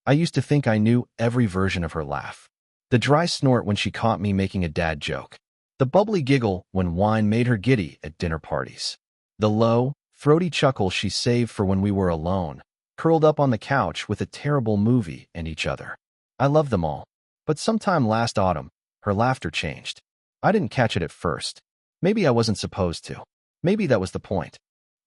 I used to think I knew every version of her laugh. The dry snort when she caught me making a dad joke. The bubbly giggle when wine made her giddy at dinner parties. The low, throaty chuckle she saved for when we were alone, curled up on the couch with a terrible movie and each other. I loved them all. But sometime last autumn, her laughter changed. I didn't catch it at first. Maybe I wasn't supposed to. Maybe that was the point.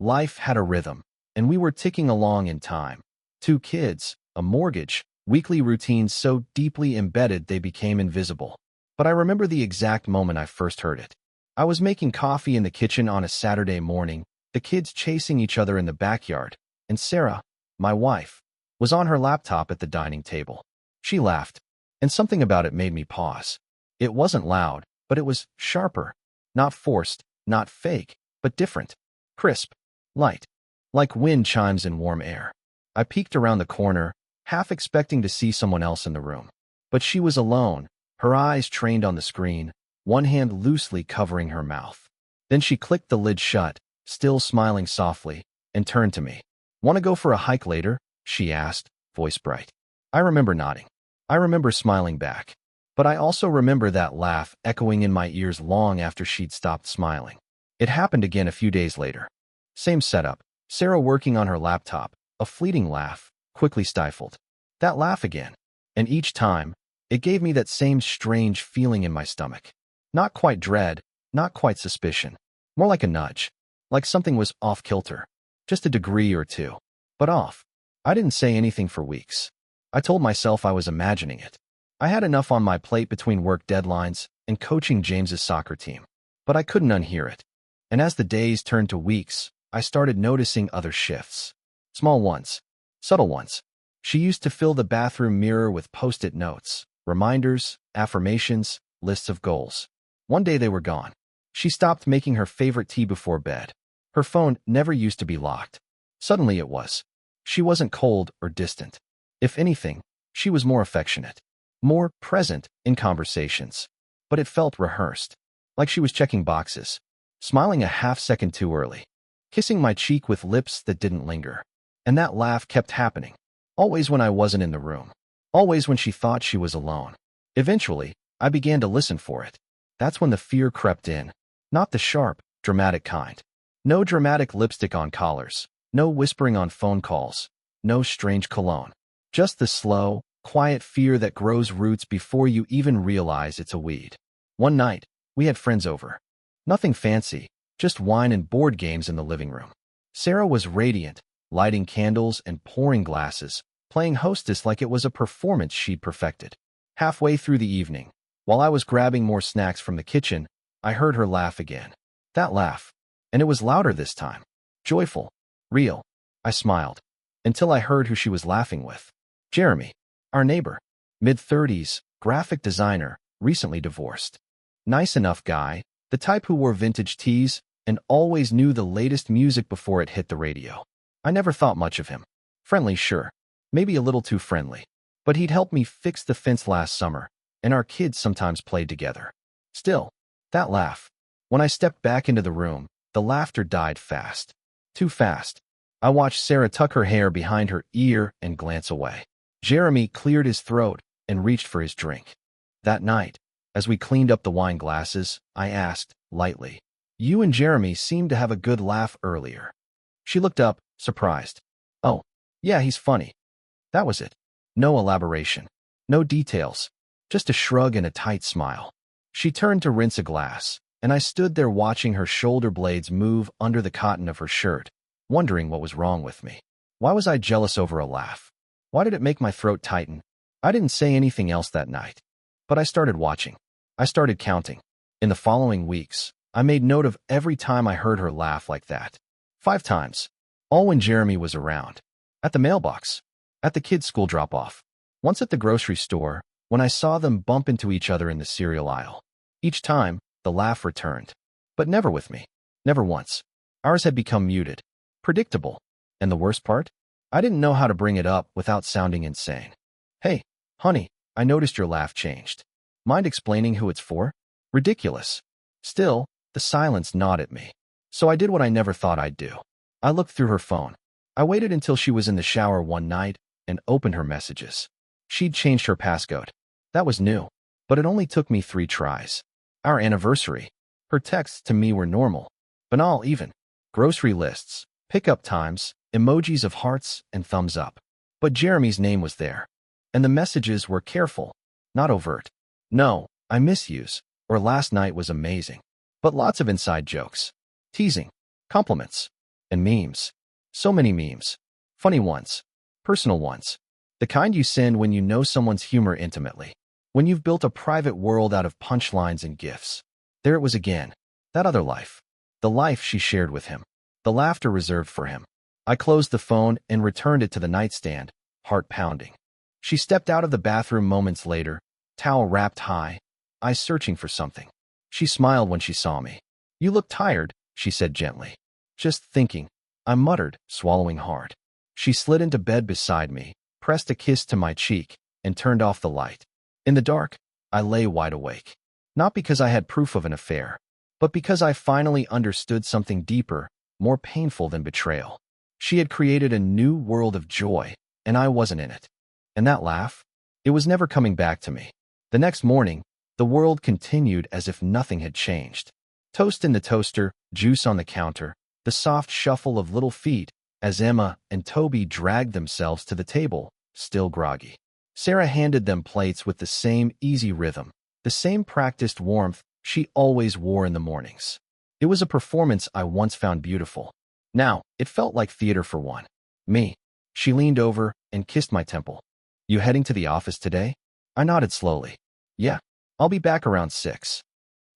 Life had a rhythm, and we were ticking along in time. 2 kids, a mortgage, weekly routines so deeply embedded they became invisible. But I remember the exact moment I first heard it. I was making coffee in the kitchen on a Saturday morning, the kids chasing each other in the backyard, and Sarah, my wife, was on her laptop at the dining table. She laughed, and something about it made me pause. It wasn't loud, but it was sharper. Not forced, not fake, but different. Crisp. Light. Like wind chimes in warm air. I peeked around the corner, half expecting to see someone else in the room. But she was alone, her eyes trained on the screen, one hand loosely covering her mouth. Then she clicked the lid shut, still smiling softly, and turned to me. "Want to go for a hike later?" she asked, voice bright. I remember nodding. I remember smiling back. But I also remember that laugh echoing in my ears long after she'd stopped smiling. It happened again a few days later. Same setup, Sarah working on her laptop, a fleeting laugh, quickly stifled. That laugh again. And each time, it gave me that same strange feeling in my stomach. Not quite dread, not quite suspicion. More like a nudge. Like something was off-kilter. Just a degree or two. But off. I didn't say anything for weeks. I told myself I was imagining it. I had enough on my plate between work deadlines and coaching James's soccer team. But I couldn't unhear it. And as the days turned to weeks, I started noticing other shifts. Small ones. Subtle ones. She used to fill the bathroom mirror with post-it notes, reminders, affirmations, lists of goals. One day they were gone. She stopped making her favorite tea before bed. Her phone never used to be locked. Suddenly it was. She wasn't cold or distant. If anything, she was more affectionate. More present in conversations. But it felt rehearsed. Like she was checking boxes. Smiling a half-second too early. Kissing my cheek with lips that didn't linger. And that laugh kept happening. Always when I wasn't in the room. Always when she thought she was alone. Eventually, I began to listen for it. That's when the fear crept in. Not the sharp, dramatic kind. No dramatic lipstick on collars. No whispering on phone calls. No strange cologne. Just the slow, quiet fear that grows roots before you even realize it's a weed. One night, we had friends over. Nothing fancy, just wine and board games in the living room. Sarah was radiant, lighting candles and pouring glasses, playing hostess like it was a performance she'd perfected. Halfway through the evening, while I was grabbing more snacks from the kitchen, I heard her laugh again. That laugh. And it was louder this time. Joyful. Real. I smiled. Until I heard who she was laughing with. Jeremy. Our neighbor. Mid-30s, graphic designer, recently divorced. Nice enough guy, the type who wore vintage tees and always knew the latest music before it hit the radio. I never thought much of him. Friendly, sure. Maybe a little too friendly. But he'd helped me fix the fence last summer, and our kids sometimes played together. Still, that laugh. When I stepped back into the room, the laughter died fast. Too fast. I watched Sarah tuck her hair behind her ear and glance away. Jeremy cleared his throat and reached for his drink. That night, as we cleaned up the wine glasses, I asked, lightly, "You and Jeremy seemed to have a good laugh earlier." She looked up, surprised. "Oh, yeah, he's funny." That was it. No elaboration. No details. Just a shrug and a tight smile. She turned to rinse a glass, and I stood there watching her shoulder blades move under the cotton of her shirt, wondering what was wrong with me. Why was I jealous over a laugh? Why did it make my throat tighten? I didn't say anything else that night. But I started watching. I started counting. In the following weeks, I made note of every time I heard her laugh like that. 5 times. All when Jeremy was around. At the mailbox. At the kids' school drop-off. Once at the grocery store, when I saw them bump into each other in the cereal aisle. Each time, the laugh returned. But never with me. Never once. Ours had become muted. Predictable. And the worst part? I didn't know how to bring it up without sounding insane. "Hey, honey, I noticed your laugh changed. Mind explaining who it's for?" Ridiculous. Still, the silence gnawed at me. So I did what I never thought I'd do. I looked through her phone. I waited until she was in the shower one night, and opened her messages. She'd changed her passcode. That was new, but it only took me 3 tries. Our anniversary. Her texts to me were normal, banal even. Grocery lists, pickup times, emojis of hearts and thumbs up. But Jeremy's name was there, and the messages were careful, not overt. No, I miss yous, or last night was amazing. But lots of inside jokes, teasing, compliments, and memes. So many memes. Funny ones, personal ones. The kind you send when you know someone's humor intimately. When you've built a private world out of punchlines and gifs. There it was again. That other life. The life she shared with him. The laughter reserved for him. I closed the phone and returned it to the nightstand, heart pounding. She stepped out of the bathroom moments later, towel wrapped high, eyes searching for something. She smiled when she saw me. "You look tired," she said gently. "Just thinking," I muttered, swallowing hard. She slid into bed beside me, pressed a kiss to my cheek, and turned off the light. In the dark, I lay wide awake. Not because I had proof of an affair, but because I finally understood something deeper, more painful than betrayal. She had created a new world of joy, and I wasn't in it. And that laugh? It was never coming back to me. The next morning, the world continued as if nothing had changed. Toast in the toaster, juice on the counter, the soft shuffle of little feet as Emma and Toby dragged themselves to the table, still groggy. Sarah handed them plates with the same easy rhythm, the same practiced warmth she always wore in the mornings. It was a performance I once found beautiful. Now, it felt like theater for one. Me. She leaned over and kissed my temple. "You heading to the office today?" I nodded slowly. "Yeah, I'll be back around 6.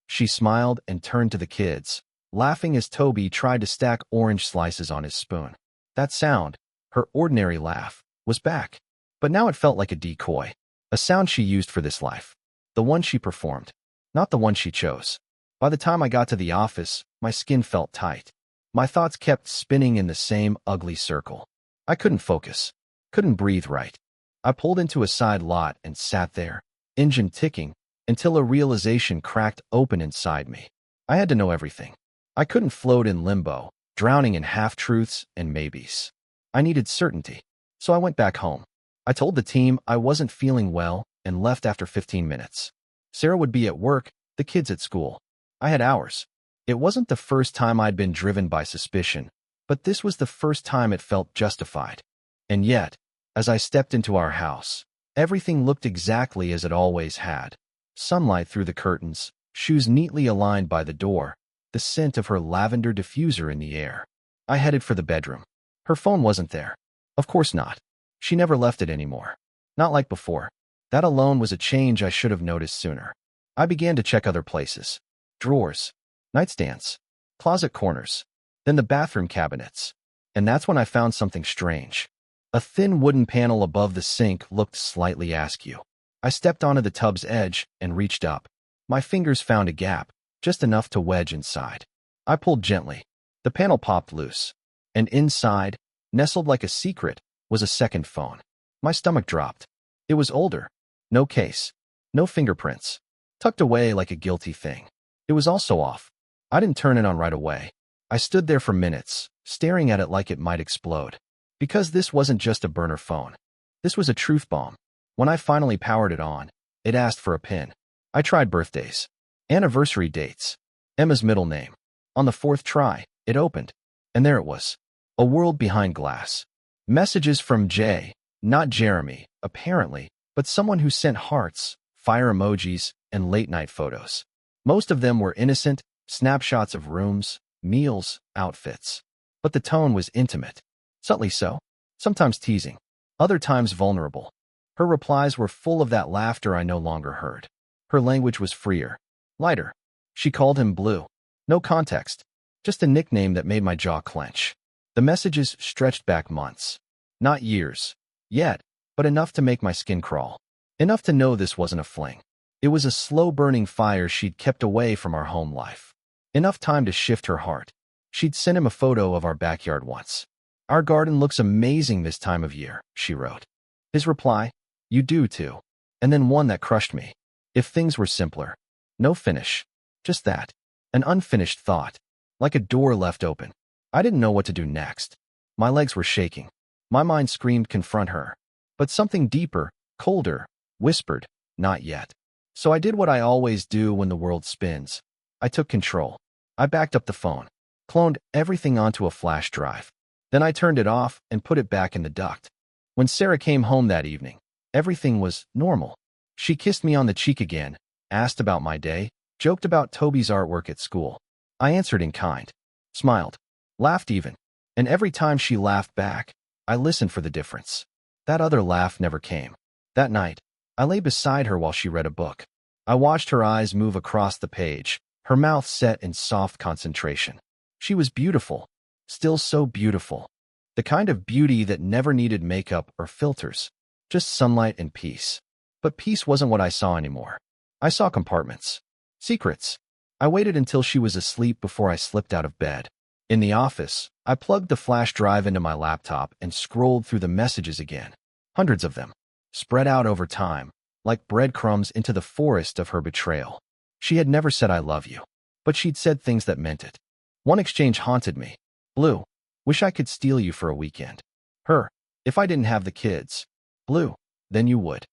She smiled and turned to the kids, laughing as Toby tried to stack orange slices on his spoon. That sound, her ordinary laugh, was back. But now it felt like a decoy, a sound she used for this life. The one she performed, not the one she chose. By the time I got to the office, my skin felt tight. My thoughts kept spinning in the same ugly circle. I couldn't focus, couldn't breathe right. I pulled into a side lot and sat there, engine ticking, until a realization cracked open inside me. I had to know everything. I couldn't float in limbo, drowning in half-truths and maybes. I needed certainty, so I went back home. I told the team I wasn't feeling well and left after 15 minutes. Sarah would be at work, the kids at school. I had hours. It wasn't the first time I'd been driven by suspicion, but this was the first time it felt justified. And yet, as I stepped into our house, everything looked exactly as it always had. Sunlight through the curtains, shoes neatly aligned by the door, the scent of her lavender diffuser in the air. I headed for the bedroom. Her phone wasn't there. Of course not. She never left it anymore. Not like before. That alone was a change I should have noticed sooner. I began to check other places. Drawers, nightstands, closet corners, then the bathroom cabinets. And that's when I found something strange. A thin wooden panel above the sink looked slightly askew. I stepped onto the tub's edge and reached up. My fingers found a gap, just enough to wedge inside. I pulled gently. The panel popped loose. And inside, nestled like a secret, was a second phone. My stomach dropped. It was older. No case. No fingerprints. Tucked away like a guilty thing. It was also off. I didn't turn it on right away. I stood there for minutes, staring at it like it might explode. Because this wasn't just a burner phone. This was a truth bomb. When I finally powered it on, it asked for a PIN. I tried birthdays, anniversary dates, Emma's middle name. On the 4th try, it opened. And there it was. A world behind glass. Messages from Jay, not Jeremy, apparently, but someone who sent hearts, fire emojis, and late-night photos. Most of them were innocent, snapshots of rooms, meals, outfits. But the tone was intimate. Subtly so. Sometimes teasing. Other times vulnerable. Her replies were full of that laughter I no longer heard. Her language was freer. Lighter. She called him Blue. No context. Just a nickname that made my jaw clench. The messages stretched back months. Not years. Yet, but enough to make my skin crawl. Enough to know this wasn't a fling. It was a slow-burning fire she'd kept away from our home life. Enough time to shift her heart. She'd sent him a photo of our backyard once. "Our garden looks amazing this time of year," she wrote. His reply, "You do too." And then one that crushed me. If things were simpler. No finish. Just that. An unfinished thought. Like a door left open. I didn't know what to do next. My legs were shaking. My mind screamed confront her. but something deeper, colder, whispered, "Not yet." So I did what I always do when the world spins. I took control. I backed up the phone, cloned everything onto a flash drive. Then I turned it off and put it back in the duct. When Sarah came home that evening, everything was normal. She kissed me on the cheek again, asked about my day, joked about Toby's artwork at school. I answered in kind, smiled, laughed even. And every time she laughed back, I listened for the difference. That other laugh never came. That night, I lay beside her while she read a book. I watched her eyes move across the page, her mouth set in soft concentration. She was beautiful, still so beautiful. The kind of beauty that never needed makeup or filters, just sunlight and peace. But peace wasn't what I saw anymore. I saw compartments, secrets. I waited until she was asleep before I slipped out of bed. In the office, I plugged the flash drive into my laptop and scrolled through the messages again. Hundreds of them, spread out over time, like breadcrumbs into the forest of her betrayal. She had never said "I love you," but she'd said things that meant it. One exchange haunted me. Blue, wish I could steal you for a weekend. Her, if I didn't have the kids. Blue, then you would.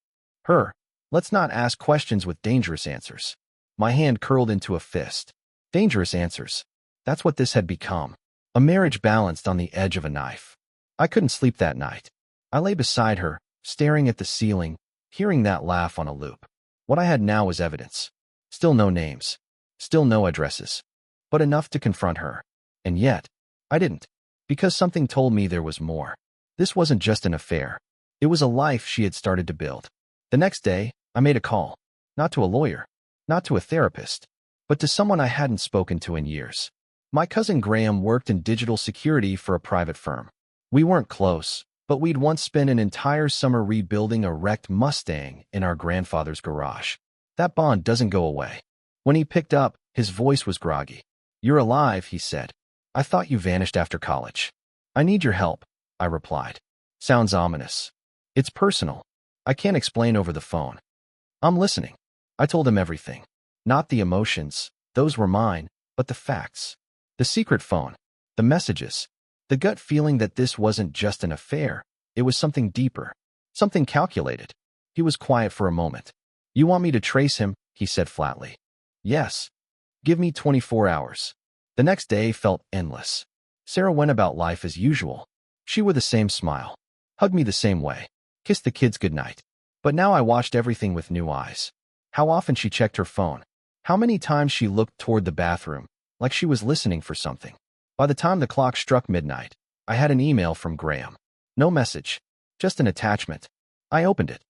Her, let's not ask questions with dangerous answers. My hand curled into a fist. Dangerous answers. That's what this had become. A marriage balanced on the edge of a knife. I couldn't sleep that night. I lay beside her, staring at the ceiling, hearing that laugh on a loop. What I had now was evidence. Still no names. Still no addresses. But enough to confront her. And yet, I didn't. Because something told me there was more. This wasn't just an affair. It was a life she had started to build. The next day, I made a call. Not to a lawyer. Not to a therapist. But to someone I hadn't spoken to in years. My cousin Graham worked in digital security for a private firm. We weren't close, but we'd once spent an entire summer rebuilding a wrecked Mustang in our grandfather's garage. That bond doesn't go away. When he picked up, his voice was groggy. "You're alive," he said. "I thought you vanished after college." "I need your help," I replied. Sounds ominous. It's personal. I can't explain over the phone. I'm listening. I told him everything. Not the emotions, those were mine, but the facts. The secret phone, the messages, the gut feeling that this wasn't just an affair, it was something deeper, something calculated. He was quiet for a moment. "You want me to trace him?" he said flatly. "Yes. Give me 24 hours. The next day felt endless. Sarah went about life as usual. She wore the same smile, hugged me the same way, kissed the kids goodnight. But now I watched everything with new eyes. How often she checked her phone. How many times she looked toward the bathroom, like she was listening for something. By the time the clock struck midnight, I had an email from Graham. No message, just an attachment. I opened it.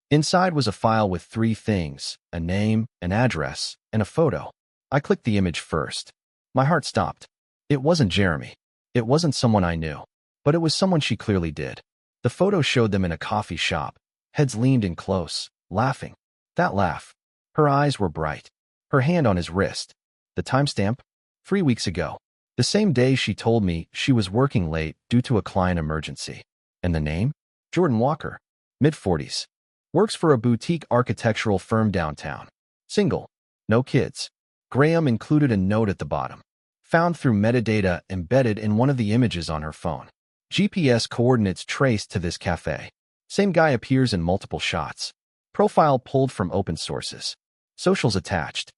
Inside was a file with 3 things, a name, an address, and a photo. I clicked the image first. My heart stopped. It wasn't Jeremy. It wasn't someone I knew. But it was someone she clearly did. The photo showed them in a coffee shop, heads leaned in close, laughing. That laugh. Her eyes were bright. Her hand on his wrist. The timestamp? 3 weeks ago. The same day she told me she was working late due to a client emergency. And the name? Jordan Walker. Mid-40s. Works for a boutique architectural firm downtown. Single. No kids. Graham included a note at the bottom. Found through metadata embedded in one of the images on her phone. GPS coordinates traced to this cafe. Same guy appears in multiple shots. Profile pulled from open sources. Socials attached.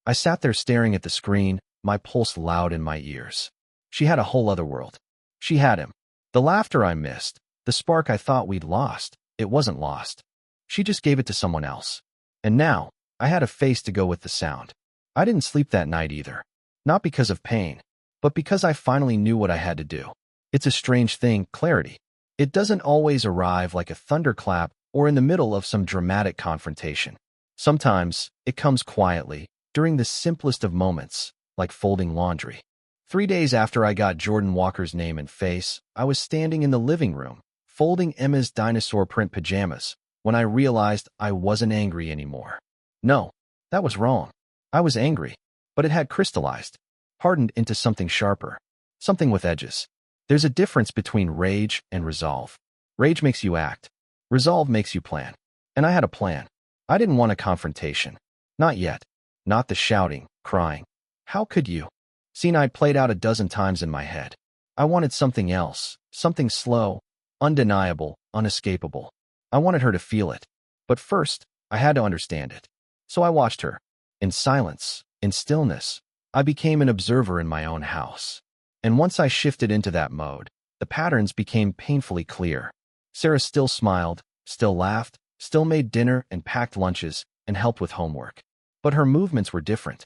I sat there staring at the screen, my pulse loud in my ears. She had a whole other world. She had him. The laughter I missed, the spark I thought we'd lost, it wasn't lost. She just gave it to someone else. And now, I had a face to go with the sound. I didn't sleep that night either. Not because of pain, but because I finally knew what I had to do. It's a strange thing, clarity. It doesn't always arrive like a thunderclap or in the middle of some dramatic confrontation. Sometimes, it comes quietly, during the simplest of moments, like folding laundry. 3 days after I got Jordan Walker's name and face, I was standing in the living room, folding Emma's dinosaur print pajamas, when I realized I wasn't angry anymore. No, that was wrong. I was angry, but it had crystallized, hardened into something sharper, something with edges. There's a difference between rage and resolve. Rage makes you act. Resolve makes you plan. And I had a plan. I didn't want a confrontation. Not yet. Not the shouting, crying. How could you? Scene I'd played out a dozen times in my head. I wanted something else, something slow, undeniable, unescapable. I wanted her to feel it. But first, I had to understand it. So I watched her. In silence, in stillness, I became an observer in my own house. And once I shifted into that mode, the patterns became painfully clear. Sarah still smiled, still laughed, still made dinner and packed lunches and helped with homework. But her movements were different.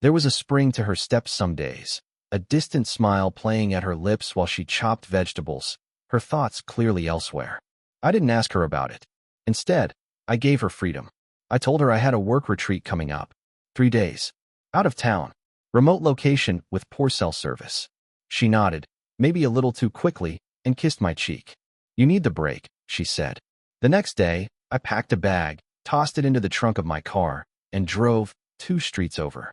There was a spring to her steps some days, a distant smile playing at her lips while she chopped vegetables, her thoughts clearly elsewhere. I didn't ask her about it. Instead, I gave her freedom. I told her I had a work retreat coming up. 3 days. Out of town. Remote location with poor cell service. She nodded, maybe a little too quickly, and kissed my cheek. You need the break, she said. The next day, I packed a bag, tossed it into the trunk of my car, and drove 2 streets over.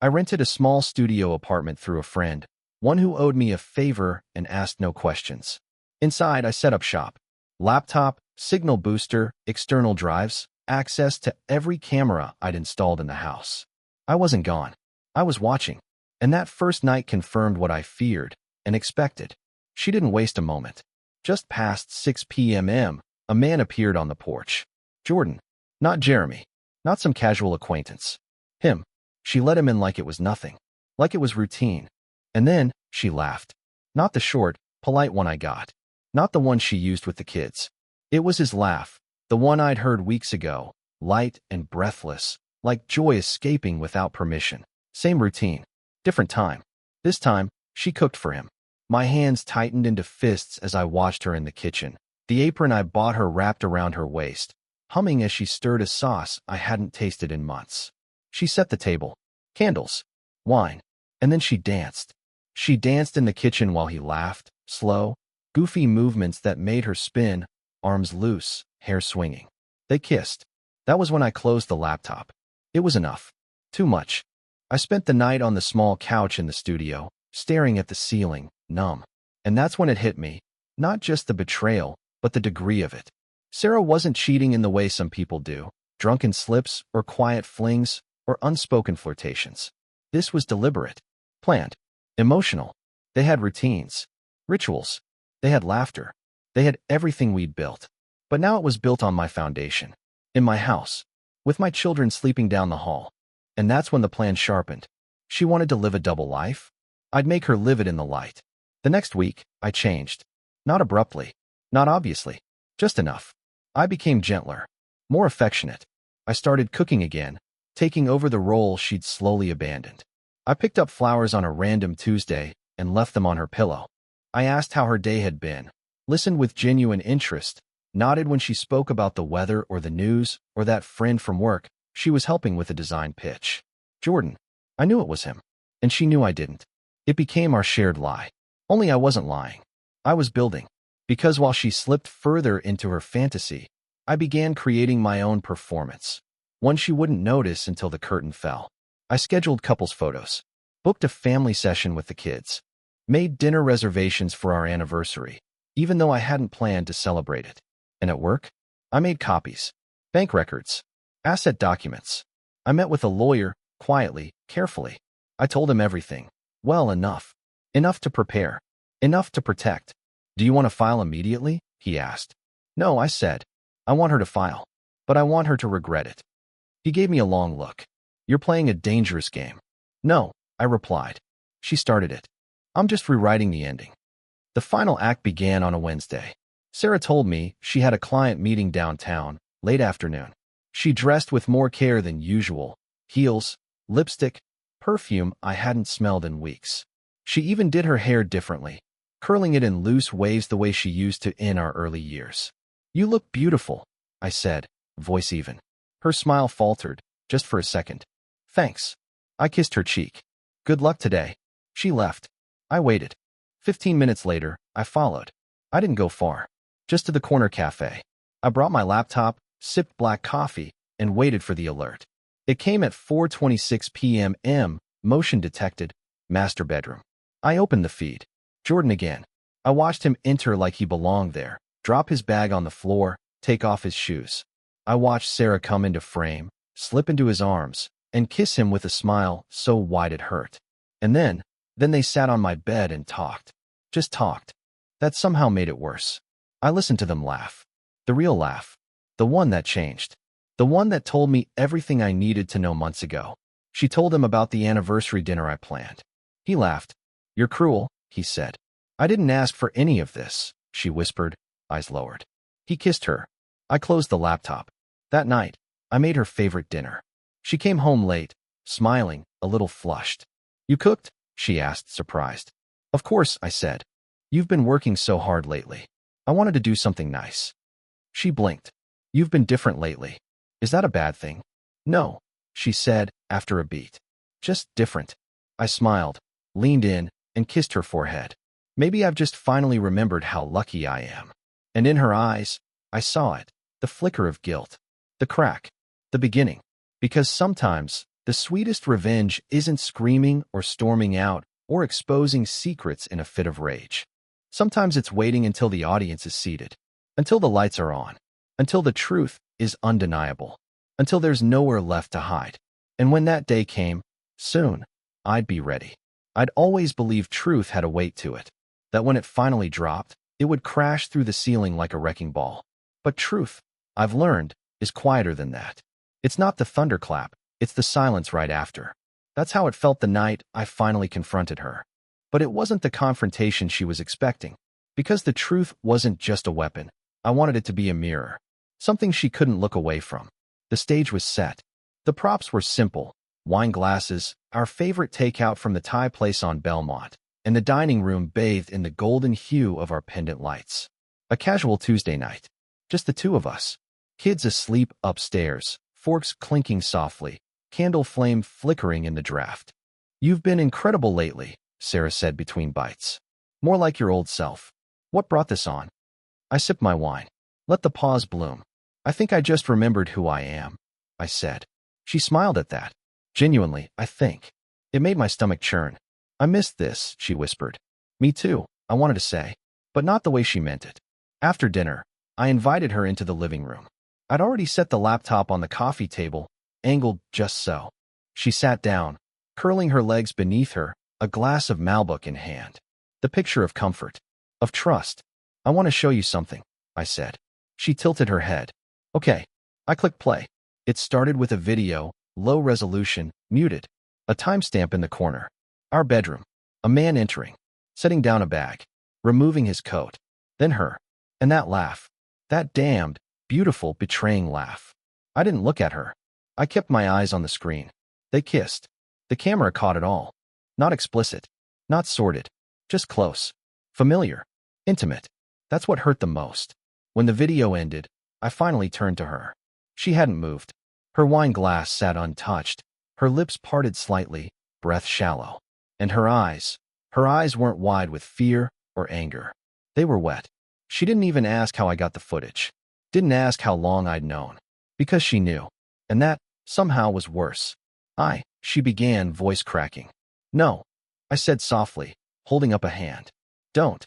I rented a small studio apartment through a friend, one who owed me a favor and asked no questions. Inside, I set up shop. Laptop, signal booster, external drives, access to every camera I'd installed in the house. I wasn't gone. I was watching. And that first night confirmed what I feared and expected. She didn't waste a moment. Just past 6 p.m., a man appeared on the porch. Jordan. Not Jeremy. Not some casual acquaintance. Him. She let him in like it was nothing. Like it was routine. And then, she laughed. Not the short, polite one I got. Not the one she used with the kids. It was his laugh, the one I'd heard weeks ago, light and breathless, like joy escaping without permission. Same routine. Different time. This time, she cooked for him. My hands tightened into fists as I watched her in the kitchen, the apron I bought her wrapped around her waist, humming as she stirred a sauce I hadn't tasted in months. She set the table. Candles. Wine. And then she danced. She danced in the kitchen while he laughed, slow, goofy movements that made her spin, arms loose, hair swinging. They kissed. That was when I closed the laptop. It was enough. Too much. I spent the night on the small couch in the studio, staring at the ceiling, numb. And that's when it hit me. Not just the betrayal, but the degree of it. Sarah wasn't cheating in the way some people do, drunken slips or quiet flings or unspoken flirtations. This was deliberate, planned, emotional. They had routines, rituals. They had laughter. They had everything we'd built. But now it was built on my foundation. In my house. With my children sleeping down the hall. And that's when the plan sharpened. She wanted to live a double life. I'd make her live it in the light. The next week, I changed. Not abruptly. Not obviously. Just enough. I became gentler. More affectionate. I started cooking again, taking over the role she'd slowly abandoned. I picked up flowers on a random Tuesday and left them on her pillow. I asked how her day had been, listened with genuine interest, nodded when she spoke about the weather or the news or that friend from work she was helping with a design pitch. Jordan. I knew it was him. And she knew I didn't. It became our shared lie. Only I wasn't lying. I was building. Because while she slipped further into her fantasy, I began creating my own performance. One she wouldn't notice until the curtain fell. I scheduled couples photos, booked a family session with the kids, made dinner reservations for our anniversary, even though I hadn't planned to celebrate it. And at work, I made copies, bank records, asset documents. I met with a lawyer, quietly, carefully. I told him everything. Well, enough. Enough to prepare. Enough to protect. Do you want to file immediately? He asked. No, I said. I want her to file. But I want her to regret it. He gave me a long look. You're playing a dangerous game. No, I replied. She started it. I'm just rewriting the ending. The final act began on a Wednesday. Sarah told me she had a client meeting downtown, late afternoon. She dressed with more care than usual, heels, lipstick, perfume I hadn't smelled in weeks. She even did her hair differently, curling it in loose waves the way she used to in our early years. You look beautiful, I said, voice even. Her smile faltered, just for a second. Thanks. I kissed her cheek. Good luck today. She left. I waited. 15 minutes later, I followed. I didn't go far. Just to the corner cafe. I brought my laptop, sipped black coffee, and waited for the alert. It came at 4:26 p.m. Motion detected. Master bedroom. I opened the feed. Jordan again. I watched him enter like he belonged there, drop his bag on the floor, take off his shoes. I watched Sarah come into frame, slip into his arms, and kiss him with a smile so wide it hurt. And then they sat on my bed and talked. Just talked. That somehow made it worse. I listened to them laugh. The real laugh. The one that changed. The one that told me everything I needed to know months ago. She told him about the anniversary dinner I planned. He laughed. You're cruel, he said. I didn't ask for any of this, she whispered, eyes lowered. He kissed her. I closed the laptop. That night, I made her favorite dinner. She came home late, smiling, a little flushed. You cooked? She asked, surprised. Of course, I said. You've been working so hard lately. I wanted to do something nice. She blinked. You've been different lately. Is that a bad thing? No, she said, after a beat. Just different. I smiled, leaned in, and kissed her forehead. Maybe I've just finally remembered how lucky I am. And in her eyes, I saw it, the flicker of guilt, the crack, the beginning. Because sometimes, the sweetest revenge isn't screaming or storming out or exposing secrets in a fit of rage. Sometimes it's waiting until the audience is seated, until the lights are on, until the truth is undeniable, until there's nowhere left to hide. And when that day came, soon, I'd be ready. I'd always believed truth had a weight to it, that when it finally dropped, it would crash through the ceiling like a wrecking ball. But truth, I've learned, is quieter than that. It's not the thunderclap, it's the silence right after. That's how it felt the night I finally confronted her. But it wasn't the confrontation she was expecting. Because the truth wasn't just a weapon, I wanted it to be a mirror. Something she couldn't look away from. The stage was set. The props were simple. Wine glasses, our favorite takeout from the Thai place on Belmont, and the dining room bathed in the golden hue of our pendant lights. A casual Tuesday night. Just the two of us. Kids asleep upstairs, forks clinking softly, candle flame flickering in the draft. You've been incredible lately, Sarah said between bites. More like your old self. What brought this on? I sipped my wine. Let the pause bloom. I think I just remembered who I am, I said. She smiled at that. Genuinely, I think. It made my stomach churn. I missed this, she whispered. Me too, I wanted to say, but not the way she meant it. After dinner, I invited her into the living room. I'd already set the laptop on the coffee table, angled just so. She sat down, curling her legs beneath her, a glass of Malbec in hand. The picture of comfort, of trust. I want to show you something, I said. She tilted her head. Okay. I clicked play. It started with a video, low resolution, muted. A timestamp in the corner. Our bedroom. A man entering, setting down a bag, removing his coat. Then her. And that laugh. That damned, beautiful, betraying laugh. I didn't look at her. I kept my eyes on the screen. They kissed. The camera caught it all. Not explicit. Not sordid. Just close. Familiar. Intimate. That's what hurt the most. When the video ended, I finally turned to her. She hadn't moved. Her wine glass sat untouched, her lips parted slightly, breath shallow. And her eyes weren't wide with fear or anger. They were wet. She didn't even ask how I got the footage. Didn't ask how long I'd known. Because she knew. And that, somehow, was worse. She began, voice cracking. No, I said softly, holding up a hand. Don't.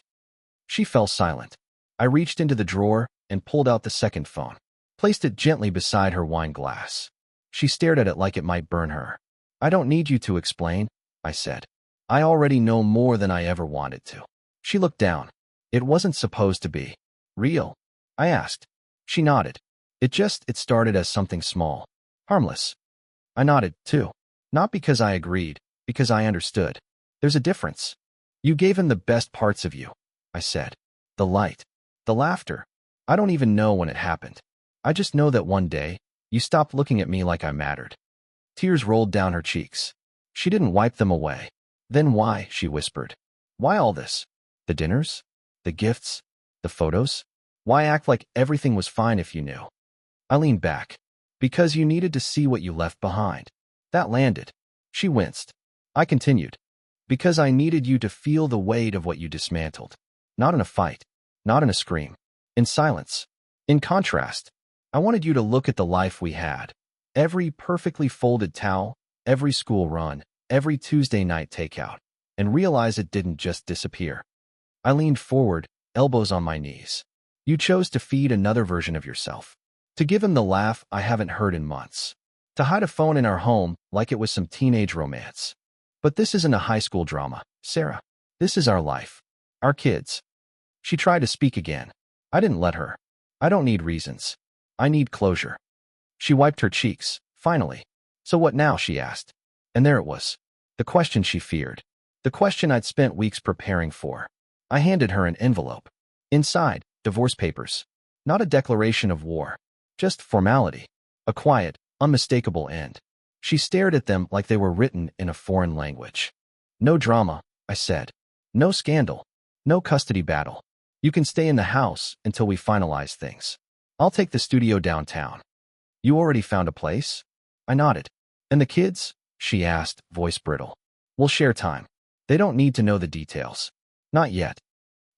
She fell silent. I reached into the drawer and pulled out the second phone. Placed it gently beside her wine glass. She stared at it like it might burn her. I don't need you to explain, I said. I already know more than I ever wanted to. She looked down. It wasn't supposed to be real, I asked. She nodded. It started as something small. Harmless. I nodded, too. Not because I agreed, because I understood. There's a difference. You gave him the best parts of you, I said. The light. The laughter. I don't even know when it happened. I just know that one day, you stopped looking at me like I mattered. Tears rolled down her cheeks. She didn't wipe them away. Then why, she whispered. Why all this? The dinners? The gifts? The photos? Why act like everything was fine if you knew? I leaned back. Because you needed to see what you left behind. That landed. She winced. I continued. Because I needed you to feel the weight of what you dismantled. Not in a fight. Not in a scream. In silence. In contrast. I wanted you to look at the life we had. Every perfectly folded towel, every school run, every Tuesday night takeout, and realize it didn't just disappear. I leaned forward, elbows on my knees. You chose to feed another version of yourself. To give him the laugh I haven't heard in months. To hide a phone in our home like it was some teenage romance. But this isn't a high school drama, Sarah. This is our life. Our kids. She tried to speak again. I didn't let her. I don't need reasons. I need closure. She wiped her cheeks, finally. So what now, she asked. And there it was. The question she feared. The question I'd spent weeks preparing for. I handed her an envelope. Inside, divorce papers. Not a declaration of war. Just formality. A quiet, unmistakable end. She stared at them like they were written in a foreign language. No drama, I said. No scandal. No custody battle. You can stay in the house until we finalize things. I'll take the studio downtown. You already found a place? I nodded. And the kids? She asked, voice brittle. We'll share time. They don't need to know the details. Not yet.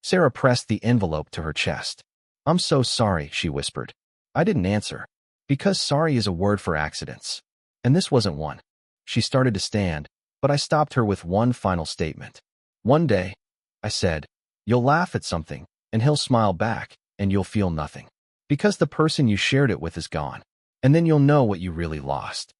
Sarah pressed the envelope to her chest. I'm so sorry, she whispered. I didn't answer. Because sorry is a word for accidents. And this wasn't one. She started to stand, but I stopped her with one final statement. One day, I said, you'll laugh at something, and he'll smile back, and you'll feel nothing. Because the person you shared it with is gone. And then you'll know what you really lost.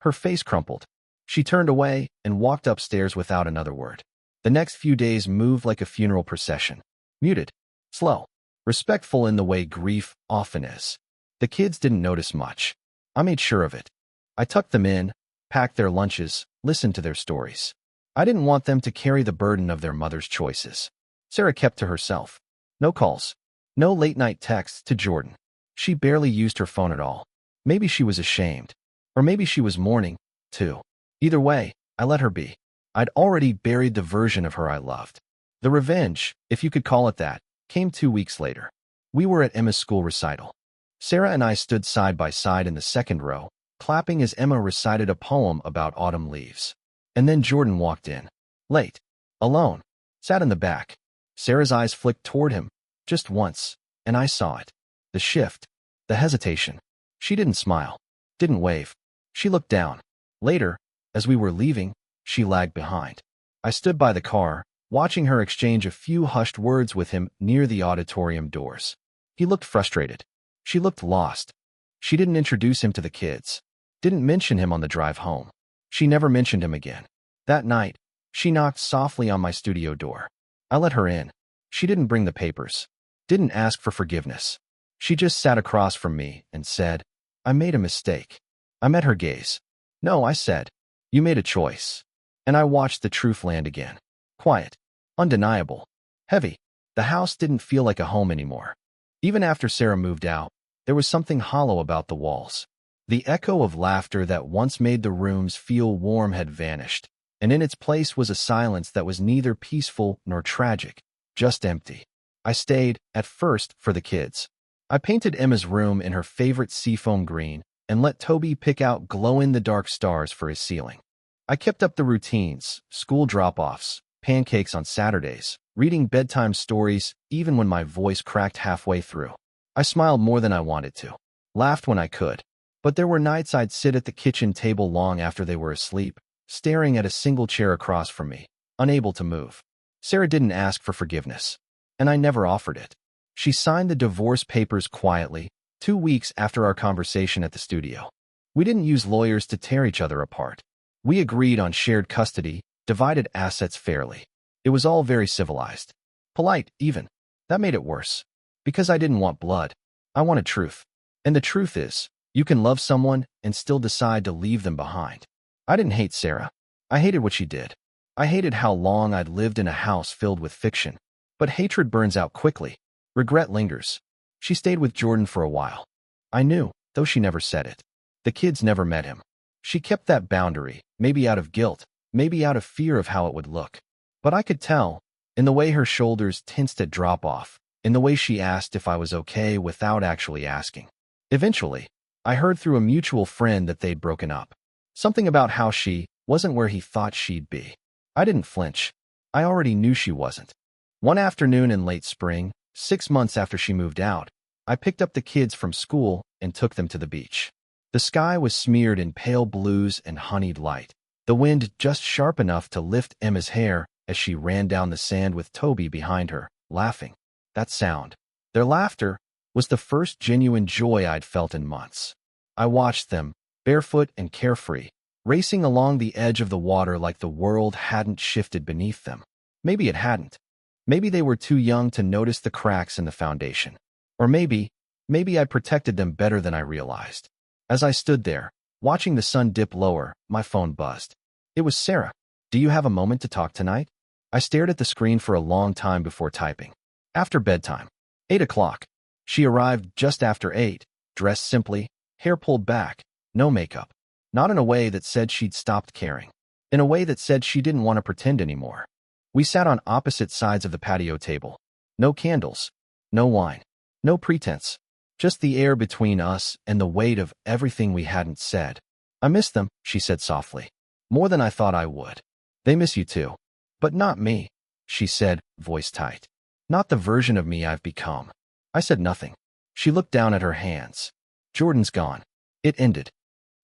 Her face crumpled. She turned away and walked upstairs without another word. The next few days moved like a funeral procession. Muted. Slow. Respectful in the way grief often is. The kids didn't notice much. I made sure of it. I tucked them in, packed their lunches, listened to their stories. I didn't want them to carry the burden of their mother's choices. Sarah kept to herself. No calls. No late-night texts to Jordan. She barely used her phone at all. Maybe she was ashamed. Or maybe she was mourning, too. Either way, I let her be. I'd already buried the version of her I loved. The revenge, if you could call it that, came 2 weeks later. We were at Emma's school recital. Sarah and I stood side by side in the second row, clapping as Emma recited a poem about autumn leaves. And then Jordan walked in. Late. Alone. Sat in the back. Sarah's eyes flicked toward him, just once, and I saw it. The shift. The hesitation. She didn't smile. Didn't wave. She looked down. Later, as we were leaving, she lagged behind. I stood by the car, watching her exchange a few hushed words with him near the auditorium doors. He looked frustrated. She looked lost. She didn't introduce him to the kids. Didn't mention him on the drive home. She never mentioned him again. That night, she knocked softly on my studio door. I let her in. She didn't bring the papers. Didn't ask for forgiveness. She just sat across from me and said, I made a mistake. I met her gaze. No, I said. You made a choice. And I watched the truth land again. Quiet. Undeniable. Heavy. The house didn't feel like a home anymore. Even after Sarah moved out, there was something hollow about the walls. The echo of laughter that once made the rooms feel warm had vanished, and in its place was a silence that was neither peaceful nor tragic, just empty. I stayed, at first, for the kids. I painted Emma's room in her favorite seafoam green and let Toby pick out glow-in-the-dark stars for his ceiling. I kept up the routines, school drop-offs, pancakes on Saturdays, reading bedtime stories even when my voice cracked halfway through. I smiled more than I wanted to, laughed when I could. But there were nights I'd sit at the kitchen table long after they were asleep, staring at a single chair across from me, unable to move. Sarah didn't ask for forgiveness, and I never offered it. She signed the divorce papers quietly, 2 weeks after our conversation at the studio. We didn't use lawyers to tear each other apart. We agreed on shared custody, divided assets fairly. It was all very civilized. Polite, even. That made it worse. Because I didn't want blood. I wanted truth. And the truth is, you can love someone and still decide to leave them behind. I didn't hate Sarah. I hated what she did. I hated how long I'd lived in a house filled with fiction. But hatred burns out quickly. Regret lingers. She stayed with Jordan for a while. I knew, though she never said it. The kids never met him. She kept that boundary, maybe out of guilt, maybe out of fear of how it would look. But I could tell, in the way her shoulders tensed at drop-off, in the way she asked if I was okay without actually asking. Eventually, I heard through a mutual friend that they'd broken up. Something about how she wasn't where he thought she'd be. I didn't flinch. I already knew she wasn't. One afternoon in late spring, 6 months after she moved out, I picked up the kids from school and took them to the beach. The sky was smeared in pale blues and honeyed light, the wind just sharp enough to lift Emma's hair as she ran down the sand with Toby behind her, laughing. That sound, their laughter, was the first genuine joy I'd felt in months. I watched them, barefoot and carefree, racing along the edge of the water like the world hadn't shifted beneath them. Maybe it hadn't. Maybe they were too young to notice the cracks in the foundation. Or maybe Maybe I protected them better than I realized. As I stood there, watching the sun dip lower, my phone buzzed. It was Sarah. Do you have a moment to talk tonight? I stared at the screen for a long time before typing. After bedtime. 8 o'clock. She arrived just after 8, dressed simply, hair pulled back, no makeup. Not in a way that said she'd stopped caring. In a way that said she didn't want to pretend anymore. We sat on opposite sides of the patio table. No candles. No wine. No pretense. Just the air between us and the weight of everything we hadn't said. I miss them, she said softly. More than I thought I would. They miss you too. But not me, she said, voice tight. Not the version of me I've become. I said nothing. She looked down at her hands. Jordan's gone. It ended.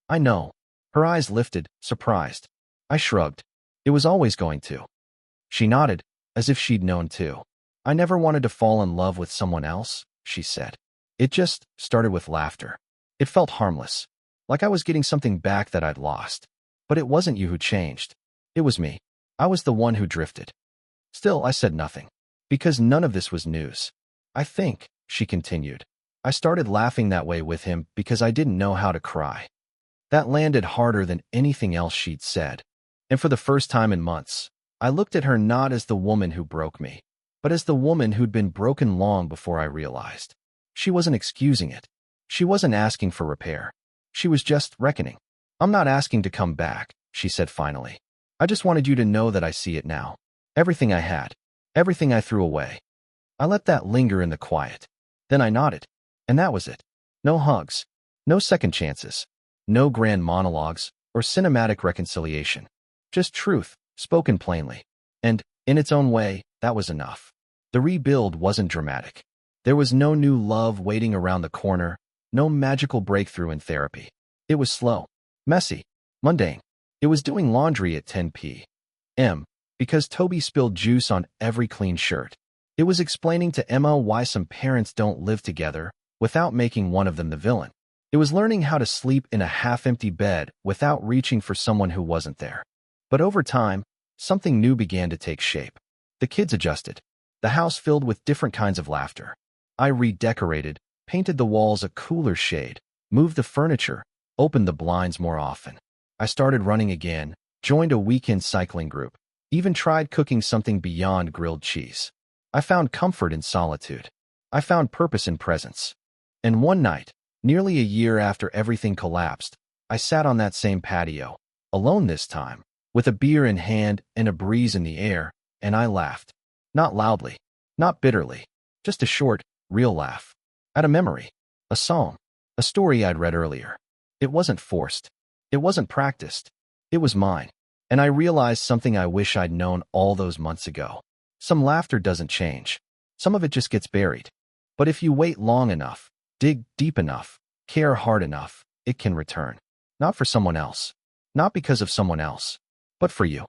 I know. Her eyes lifted, surprised. I shrugged. It was always going to. She nodded, as if she'd known too. I never wanted to fall in love with someone else, she said. It just started with laughter. It felt harmless. Like I was getting something back that I'd lost. But it wasn't you who changed. It was me. I was the one who drifted. Still, I said nothing. Because none of this was news. I think, she continued. I started laughing that way with him because I didn't know how to cry. That landed harder than anything else she'd said. And for the first time in months, I looked at her not as the woman who broke me, but as the woman who'd been broken long before I realized. She wasn't excusing it. She wasn't asking for repair. She was just reckoning. I'm not asking to come back, she said finally. I just wanted you to know that I see it now. Everything I had. Everything I threw away. I let that linger in the quiet. Then I nodded. And that was it. No hugs. No second chances. No grand monologues or cinematic reconciliation. Just truth, spoken plainly. And, in its own way, that was enough. The rebuild wasn't dramatic. There was no new love waiting around the corner, no magical breakthrough in therapy. It was slow, messy, mundane. It was doing laundry at 10 p.m. because Toby spilled juice on every clean shirt. It was explaining to Emma why some parents don't live together without making one of them the villain. It was learning how to sleep in a half-empty bed without reaching for someone who wasn't there. But over time, something new began to take shape. The kids adjusted. The house filled with different kinds of laughter. I redecorated, painted the walls a cooler shade, moved the furniture, opened the blinds more often. I started running again, joined a weekend cycling group, even tried cooking something beyond grilled cheese. I found comfort in solitude. I found purpose in presence. And one night, nearly a year after everything collapsed, I sat on that same patio, alone this time, with a beer in hand and a breeze in the air, and I laughed. Not loudly, not bitterly, just a short, real laugh. At a memory, a song, a story I'd read earlier. It wasn't forced. It wasn't practiced. It was mine. And I realized something I wish I'd known all those months ago. Some laughter doesn't change. Some of it just gets buried. But if you wait long enough, dig deep enough, care hard enough, it can return. Not for someone else. Not because of someone else. But for you.